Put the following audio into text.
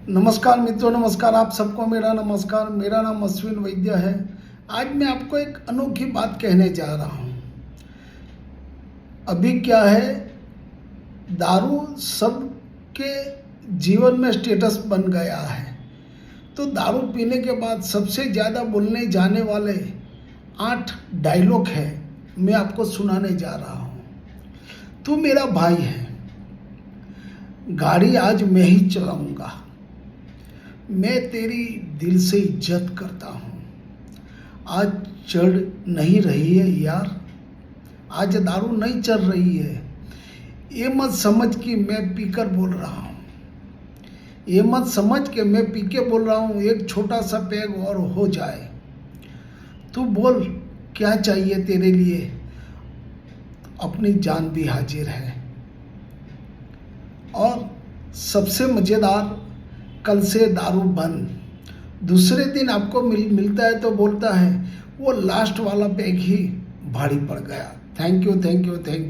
नमस्कार मित्रों, नमस्कार आप सबको मेरा नमस्कार। मेरा नाम अश्विन वैद्य है। आज मैं आपको एक अनोखी बात कहने जा रहा हूँ। अभी क्या है, दारू सबके जीवन में स्टेटस बन गया है। तो दारू पीने के बाद सबसे ज़्यादा बोलने जाने वाले 8 डायलॉग है, मैं आपको सुनाने जा रहा हूँ। तू मेरा भाई है, गाड़ी आज मैं ही चलाऊंगा, मैं तेरी दिल से इज्जत करता हूँ। आज चढ़ नहीं रही है यार, आज दारू नहीं चल रही है। ये मत समझ कि मैं पीकर बोल रहा हूँ, ये मत समझ कि मैं पी के बोल रहा हूँ। एक छोटा सा पैग और हो जाए। तू बोल क्या चाहिए तेरे लिए, अपनी जान भी हाजिर है। और सबसे मज़ेदार, कल से दारू बंद। दूसरे दिन आपको मिलता है तो बोलता है वो लास्ट वाला पैग ही भारी पड़ गया। Thank you, thank you, thank you.